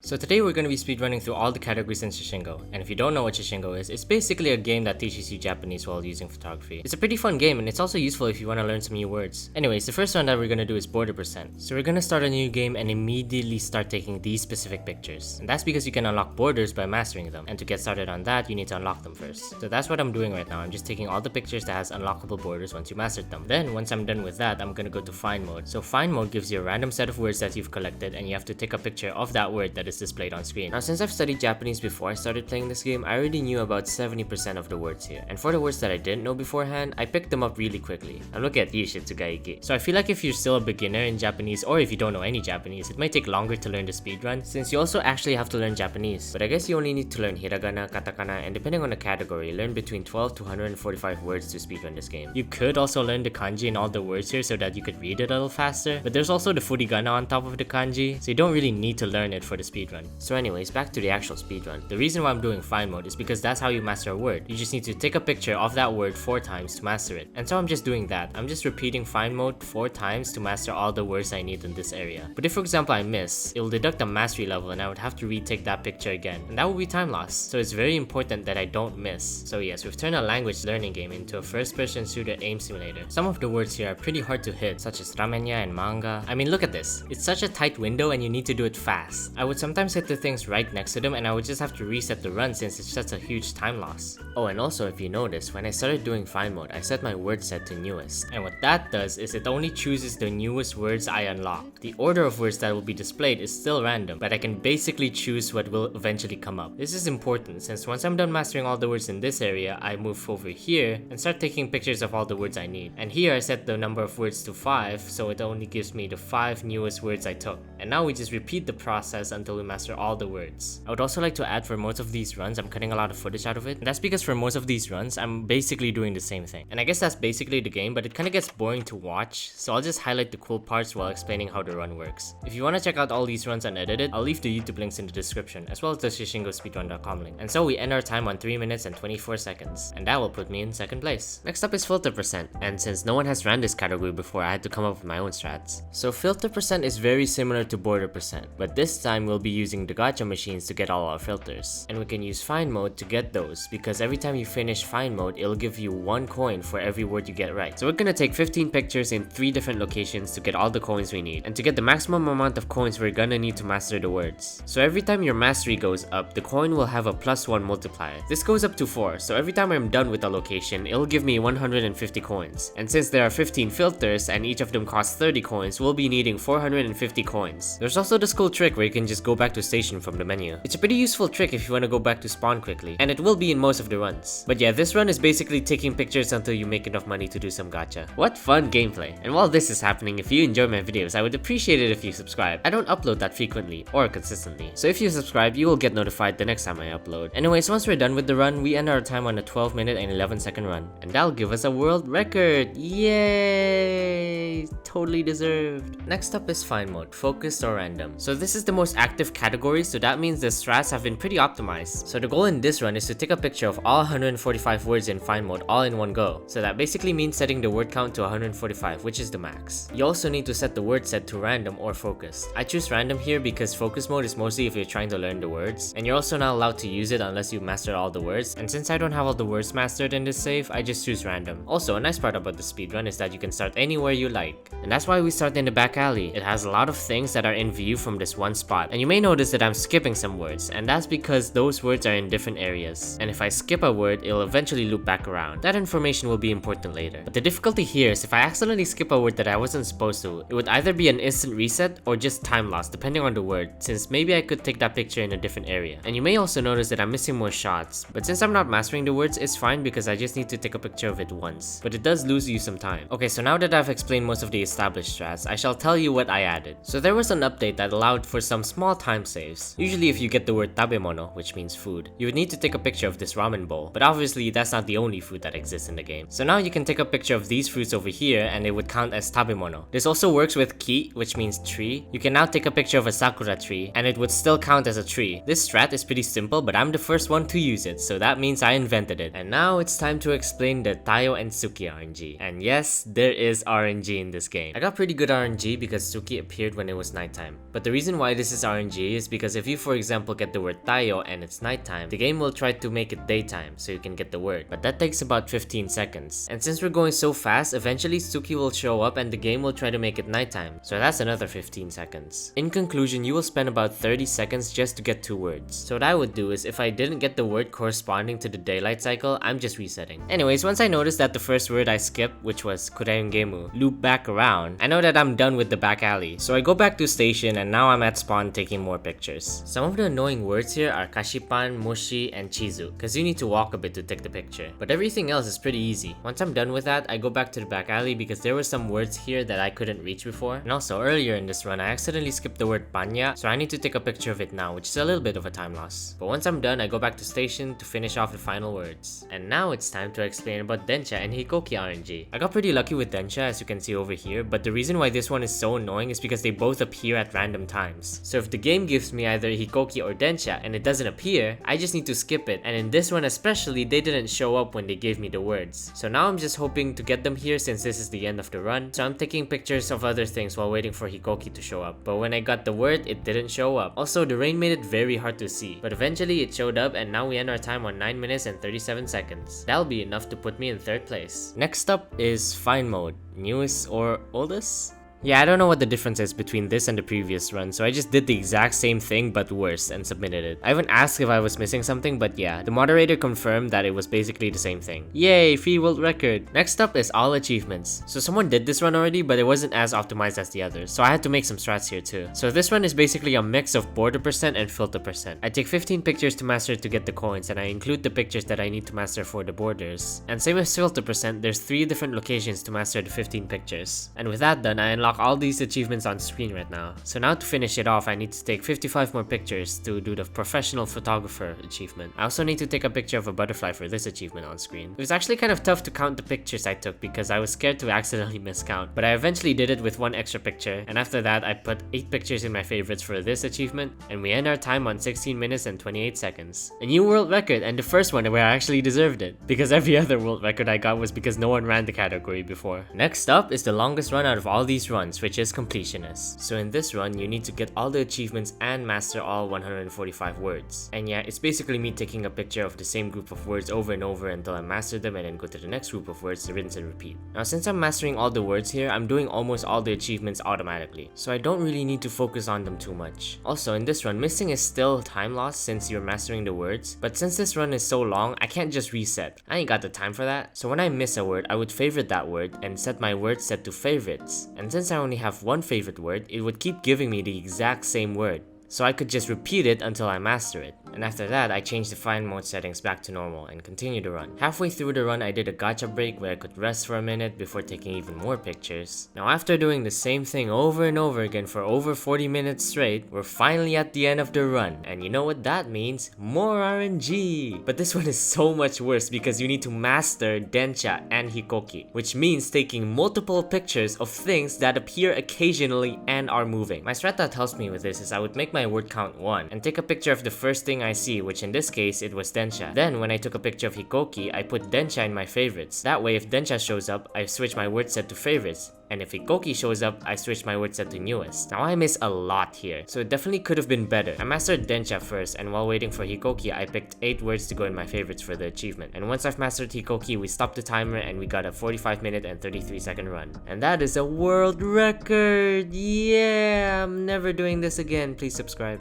So today we're going to be speedrunning through all the categories in Shashingo, and if you don't know what Shashingo is, it's basically a game that teaches you Japanese while using photography. It's a pretty fun game and it's also useful if you want to learn some new words. Anyways, the first one that we're going to do is border percent. So we're going to start a new game and immediately start taking these specific pictures. And that's because you can unlock borders by mastering them, and to get started on that, you need to unlock them first. So that's what I'm doing right now. I'm just taking all the pictures that has unlockable borders once you mastered them. Then once I'm done with that, I'm going to go to find mode. So find mode gives you a random set of words that you've collected and you have to take a picture of that word that is displayed on screen. Now since I've studied Japanese before I started playing this game, I already knew about 70% of the words here. And for the words that I didn't know beforehand, I picked them up really quickly. Now look at Yishitsugaiki. So I feel like if you're still a beginner in Japanese, or if you don't know any Japanese, it might take longer to learn the speedrun, since you also actually have to learn Japanese. But I guess you only need to learn hiragana, katakana, and depending on the category, learn between 12 to 145 words to speedrun this game. You could also learn the kanji and all the words here so that you could read it a little faster, but there's also the furigana on top of the kanji, so you don't really need to learn it for the speedrun. So anyways, back to the actual speedrun. The reason why I'm doing find mode is because that's how you master a word. You just need to take a picture of that word 4 times to master it. And so I'm just doing that. I'm just repeating find mode 4 times to master all the words I need in this area. But if for example I miss, it will deduct a mastery level and I would have to retake that picture again. And that would be time loss. So it's very important that I don't miss. So yes, we've turned a language learning game into a first-person shooter aim simulator. Some of the words here are pretty hard to hit, such as ramenya and manga. I mean, look at this. It's such a tight window and you need to do it fast. I would sometimes hit the things right next to them and I would just have to reset the run since it's such a huge time loss. Oh, and also if you notice, when I started doing find mode, I set my word set to newest. And what that does is it only chooses the newest words I unlock. The order of words that will be displayed is still random, but I can basically choose what will eventually come up. This is important since once I'm done mastering all the words in this area, I move over here and start taking pictures of all the words I need. And here I set the number of words to 5, so it only gives me the 5 newest words I took. And now we just repeat the process until we master all the words. I would also like to add, for most of these runs, I'm cutting a lot of footage out of it. And that's because for most of these runs, I'm basically doing the same thing. And I guess that's basically the game, but it kind of gets boring to watch, so I'll just highlight the cool parts while explaining how the run works. If you want to check out all these runs unedited, I'll leave the YouTube links in the description, as well as the shashingospeedrun.com link. And so we end our time on 3 minutes and 24 seconds, and that will put me in second place. Next up is filter percent, and since no one has ran this category before, I had to come up with my own strats. So filter percent is very similar to border percent, but this time we'll be using the gacha machines to get all our filters. And we can use find mode to get those, because every time you finish find mode, it'll give you 1 coin for every word you get right. So we're gonna take 15 pictures in 3 different locations to get all the coins we need. And to get the maximum amount of coins, we're gonna need to master the words. So every time your mastery goes up, the coin will have a +1 multiplier. This goes up to 4, so every time I'm done with a location, it'll give me 150 coins. And since there are 15 filters and each of them costs 30 coins, we'll be needing 450 coins. There's also this cool trick where you can just go back to station from the menu. It's a pretty useful trick if you want to go back to spawn quickly, and it will be in most of the runs. But yeah, this run is basically taking pictures until you make enough money to do some gacha. What fun gameplay! And while this is happening, if you enjoy my videos, I would appreciate it if you subscribe. I don't upload that frequently or consistently, so if you subscribe, you will get notified the next time I upload. Anyways, once we're done with the run, we end our time on a 12 minute and 11 second run, and that'll give us a world record! Yay! Totally deserved! Next up is find mode, focused or random. So this is the most active category, so that means the strats have been pretty optimized. So the goal in this run is to take a picture of all 145 words in find mode all in one go. So that basically means setting the word count to 145, which is the max. You also need to set the word set to random or focused. I choose random here because focus mode is mostly if you're trying to learn the words, and you're also not allowed to use it unless you master all the words. And since I don't have all the words mastered in this save, I just choose random. Also, a nice part about the speedrun is that you can start anywhere you like. And that's why we start in the back alley. It has a lot of things that are in view from this one spot. And you may notice that I'm skipping some words, and that's because those words are in different areas. And if I skip a word, it'll eventually loop back around. That information will be important later. But the difficulty here is if I accidentally skip a word that I wasn't supposed to, it would either be an instant reset or just time loss depending on the word, since maybe I could take that picture in a different area. And you may also notice that I'm missing more shots, but since I'm not mastering the words, it's fine because I just need to take a picture of it once. But it does lose you some time. Okay, so now that I've explained most of the established strats, I shall tell you what I added. So there was an update that allowed for some small time saves. Usually if you get the word tabemono, which means food, you would need to take a picture of this ramen bowl, but obviously that's not the only food that exists in the game. So now you can take a picture of these fruits over here and it would count as tabemono. This also works with ki, which means tree. You can now take a picture of a sakura tree and it would still count as a tree. This strat is pretty simple, but I'm the first one to use it, so that means I invented it. And now it's time to explain the Tayo and Suki RNG. And yes, there is RNG in this game. I got pretty good RNG because Suki appeared when it was nighttime. But the reason why this is RNG is because if you for example get the word tayo and it's nighttime, the game will try to make it daytime so you can get the word. But that takes about 15 seconds. And since we're going so fast, eventually Suki will show up and the game will try to make it nighttime. So that's another 15 seconds. In conclusion, you will spend about 30 seconds just to get 2 words. So what I would do is if I didn't get the word corresponding to the daylight cycle, I'm just resetting. Anyways, once I noticed that the first word I skipped, which was kurengemu, loop back around, I know that I'm done with the back alley. So I go back to station and now I'm at spawn taking more pictures. Some of the annoying words here are kashipan, mushi, and chizu, cause you need to walk a bit to take the picture. But everything else is pretty easy. Once I'm done with that, I go back to the back alley because there were some words here that I couldn't reach before. And also earlier in this run, I accidentally skipped the word panya, so I need to take a picture of it now, which is a little bit of a time loss. But once I'm done, I go back to station to finish off the final words. And now it's time to explain about Densha and Hikoki RNG. I got pretty lucky with Densha, as you can see over here, but the reason why this one is so annoying is because they both appear at random times. So if the game gives me either Hikoki or Densha and it doesn't appear, I just need to skip it. And in this one especially, they didn't show up when they gave me the words. So now I'm just hoping to get them here since this is the end of the run. So I'm taking pictures of other things while waiting for Hikoki to show up. But when I got the word, it didn't show up. Also, the rain made it very hard to see. But eventually it showed up and now we end our time on 9 minutes and 37 seconds. That'll be enough to put me in 3rd place. Next up is Fine Mode. Newest or oldest? Yeah, I don't know what the difference is between this and the previous run, so I just did the exact same thing but worse and submitted it. I even asked if I was missing something, but yeah, the moderator confirmed that it was basically the same thing. Yay, free world record! Next up is all achievements. So someone did this run already, but it wasn't as optimized as the others, so I had to make some strats here too. So this run is basically a mix of border percent and filter percent. I take 15 pictures to master to get the coins, and I include the pictures that I need to master for the borders. And same as filter percent, there's 3 different locations to master the 15 pictures. And with that done, I unlock all these achievements on screen right now. So now to finish it off, I need to take 55 more pictures to do the professional photographer achievement. I also need to take a picture of a butterfly for this achievement on screen. It was actually kind of tough to count the pictures I took because I was scared to accidentally miscount, but I eventually did it with 1 extra picture, and after that I put 8 pictures in my favorites for this achievement, and we end our time on 16 minutes and 28 seconds. A new world record, and the first one where I actually deserved it, because every other world record I got was because no one ran the category before. Next up is the longest run out of all these runs, which is Completionist. So in this run, you need to get all the achievements and master all 145 words. And yeah, it's basically me taking a picture of the same group of words over and over until I master them and then go to the next group of words, rinse and repeat. Now since I'm mastering all the words here, I'm doing almost all the achievements automatically, so I don't really need to focus on them too much. Also in this run, missing is still time loss since you're mastering the words, but since this run is so long, I can't just reset. I ain't got the time for that. So when I miss a word, I would favorite that word and set my word set to favorites. And since I only have 1 favorite word, it would keep giving me the exact same word. So I could just repeat it until I master it. And after that, I changed the fine mode settings back to normal and continued the run. Halfway through the run, I did a gacha break where I could rest for a minute before taking even more pictures. Now after doing the same thing over and over again for over 40 minutes straight, we're finally at the end of the run. And you know what that means? More RNG! But this one is so much worse because you need to master Densha and Hikoki, which means taking multiple pictures of things that appear occasionally and are moving. My strat that helps me with this is I would make my word count 1 and take a picture of the first thing I see, which in this case it was Densha. Then when I took a picture of Hikoki, I put Densha in my favorites. That way if Densha shows up, I switch my word set to favorites. And if Hikoki shows up, I switch my word set to newest. Now I miss a lot here, so it definitely could have been better. I mastered Densha first, and while waiting for Hikoki, I picked 8 words to go in my favorites for the achievement. And once I've mastered Hikoki, we stopped the timer and we got a 45 minute and 33 second run. And that is a world record! Yeah, I'm never doing this again. Please subscribe.